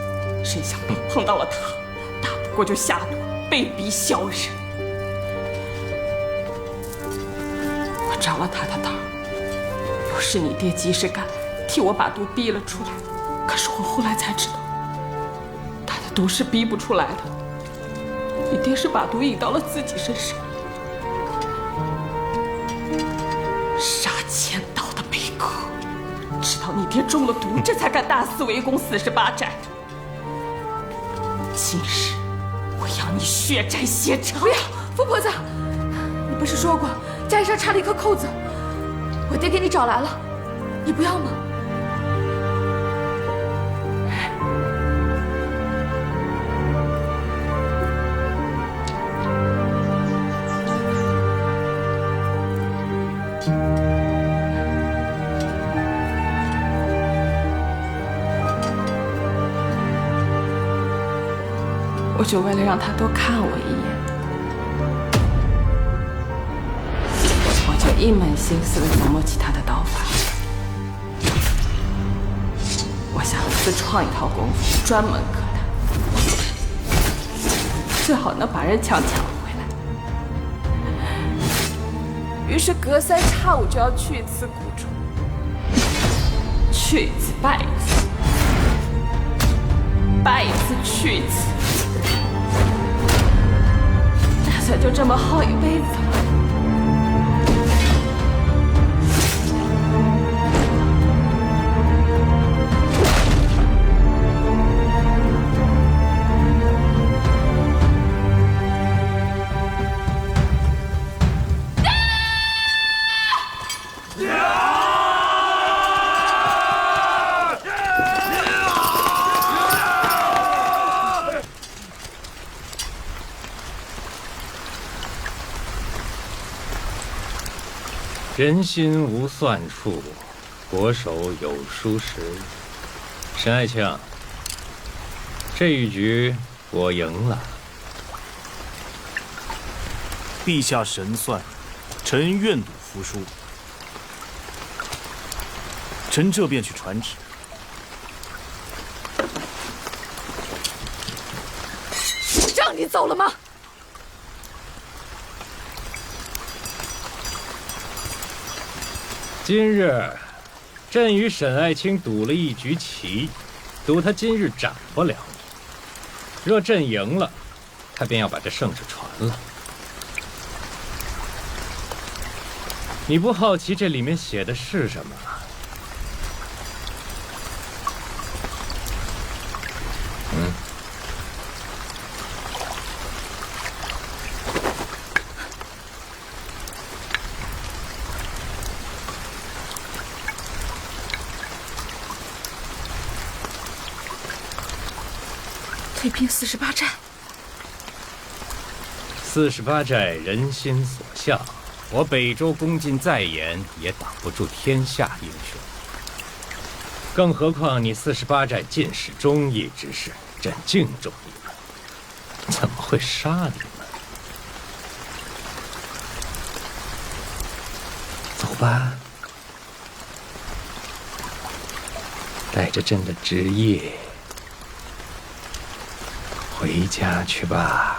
谁想到碰到了他，打不过就下毒，被逼消人。我着了他的道，又是你爹及时赶来，替我把毒逼了出来。可是我后来才知道，他的毒是逼不出来的，你爹是把毒引到了自己身上。杀千刀的北哥，知道你爹中了毒，这才敢大肆围攻48寨。今日我要你血债血偿！不要，富婆子，你不是说过嫁衣上差了一颗扣子？我爹给你找来了，你不要吗？我就为了让他多看我一眼，我就一门心思地琢磨起他的刀法。我想自创一套功夫，专门克他，最好能把人抢回来。于是隔3差5就要去一次谷中，去一次拜一次，拜一次去一次。打算就这么耗一辈子了。人心无算处，国手有疏时。沈爱卿，这一局我赢了。陛下神算，臣愿赌服输。臣这便去传旨。让你走了吗？今日，朕与沈爱卿赌了一局棋，赌他今日斩不了你。若朕赢了，他便要把这盛世传了。你不好奇这里面写的是什么？退兵48寨。48寨人心所向，我北周攻进再严，也挡不住天下英雄。更何况你48寨进士忠义之士，朕敬重你们，怎么会杀你们？走吧，带着朕的旨意回家去吧。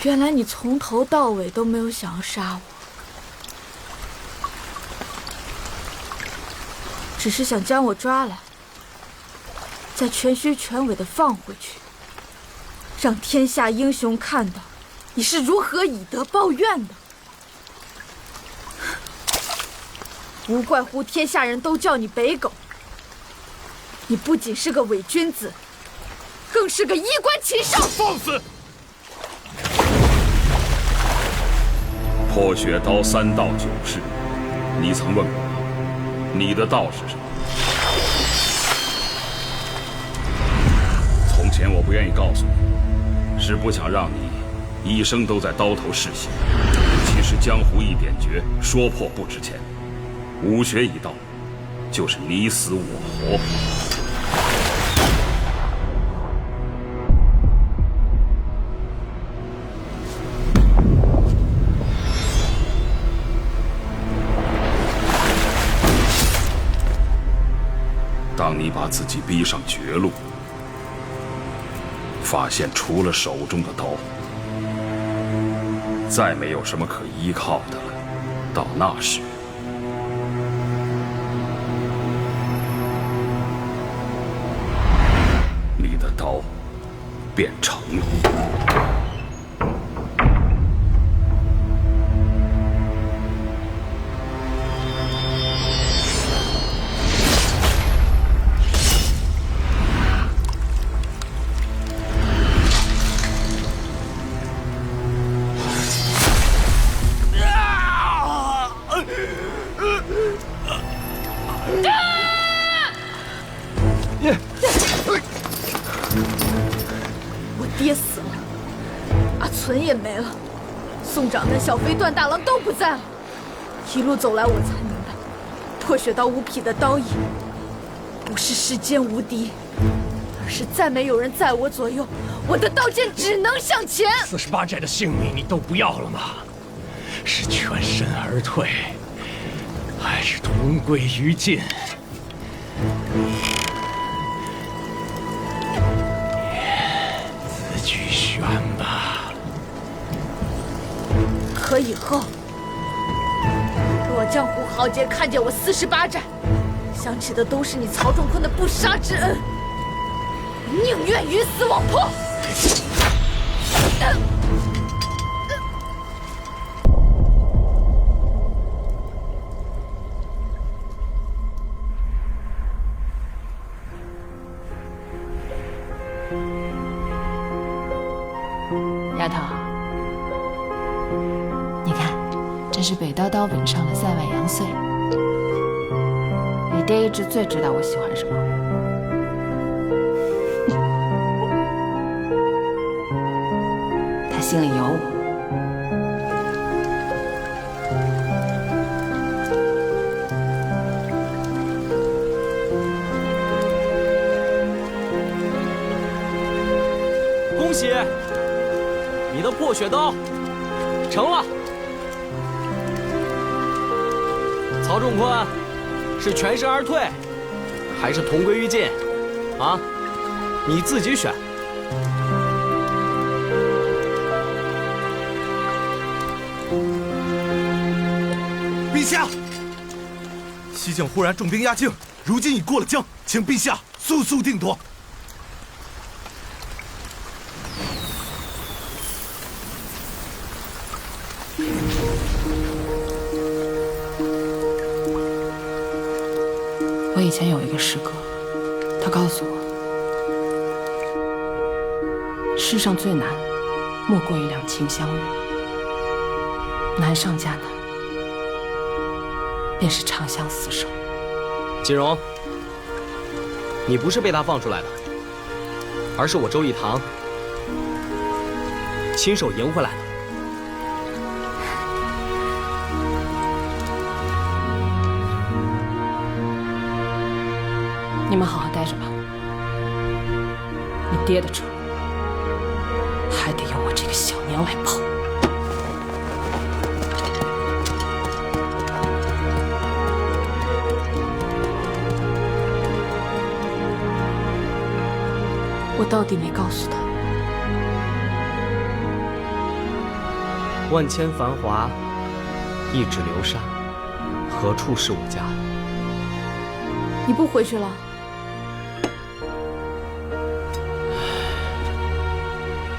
原来你从头到尾都没有想要杀我，只是想将我抓来，再全虚全伪的放回去，让天下英雄看到你是如何以德报怨的。无怪乎天下人都叫你北狗，你不仅是个伪君子，更是个衣冠禽兽！放肆！破雪刀3道9式，你曾问过我，你的道是什么？从前我不愿意告诉你，是不想让你一生都在刀头嗜血。其实江湖一点绝，说破不值钱。武学一道，就是你死我活。当你把自己逼上绝路，发现除了手中的刀，再没有什么可依靠的了，到那时，你的刀便成了。我爹死了，阿存也没了，宋长跟小飞段大郎都不在了。一路走来，我才明白，破雪刀无匹的刀意，不是世间无敌，而是再没有人在我左右，我的刀剑只能向前。48寨的性命你都不要了吗？是全身而退，还是同归于尽？自己选吧。可以后，若江湖豪杰看见我48寨，想起的都是你曹仲坤的不杀之恩，宁愿鱼死网破。丫头，这是北刀刀柄上的塞外阳穗。你爹一直最知道我喜欢什么。他心里有我。恭喜，你的破血刀成了。曹仲坤，是全身而退，还是同归于尽？啊，你自己选。陛下，西境忽然重兵压境，如今已过了江，请陛下速速定夺。我以前有一个师哥，他告诉我，世上最难，莫过于两情相悦。难上加难，便是长相厮守。锦荣，你不是被他放出来的，而是我周一堂亲手赢回来的。你们好好待着吧。你爹的仇，还得由我这个小娘来报。我到底没告诉他，万千繁华，一指流沙，何处是我家？你不回去了？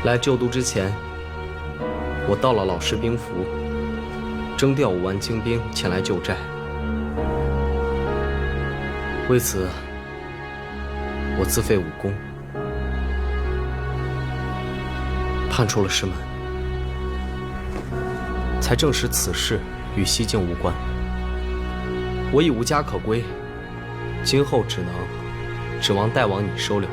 来旧都之前，我盗了老师兵符，征调5万精兵前来救寨。为此，我自废武功，叛出了师门，才证实此事与西境无关。我已无家可归，今后只能指望大王你收留。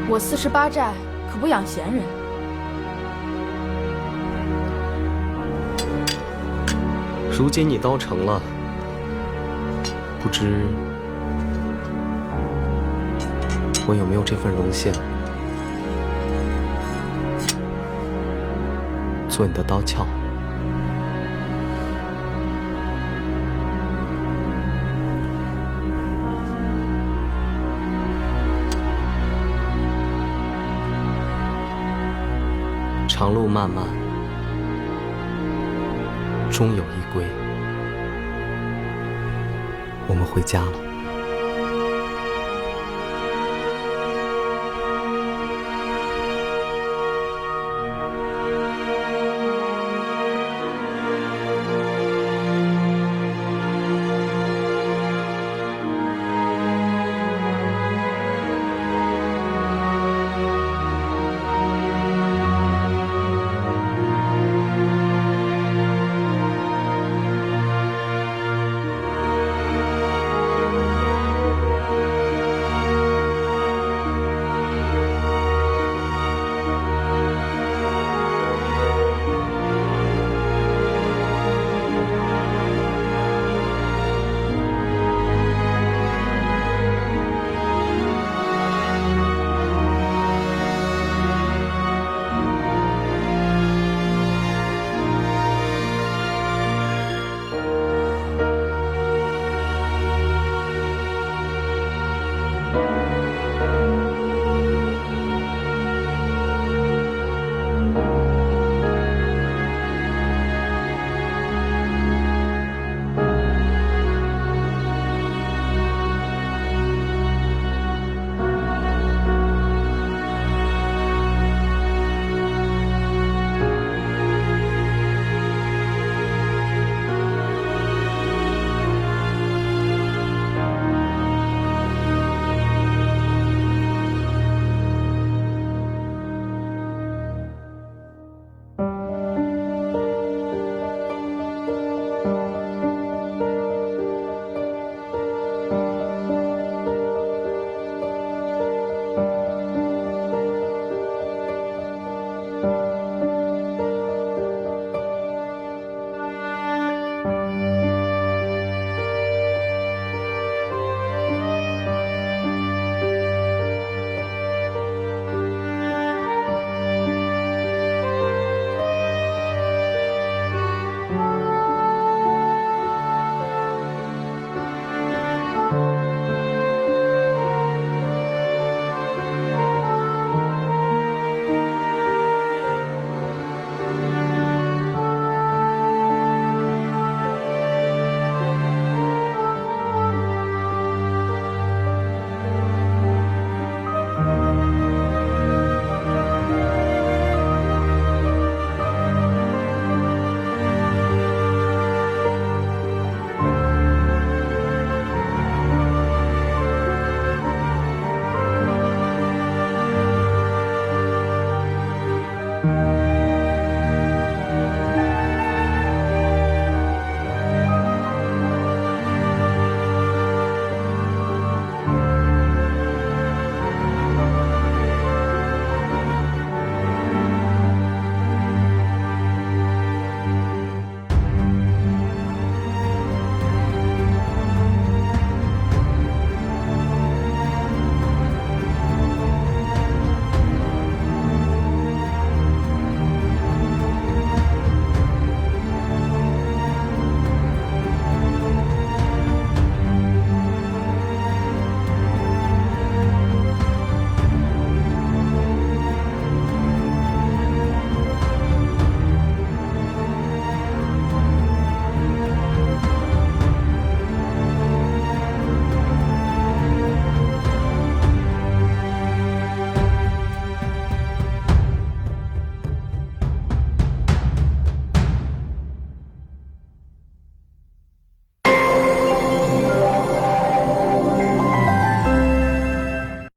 我48寨可不养闲人。如今你刀成了，不知我有没有这份荣幸，做你的刀鞘？长路漫漫，终有一归。我们回家了。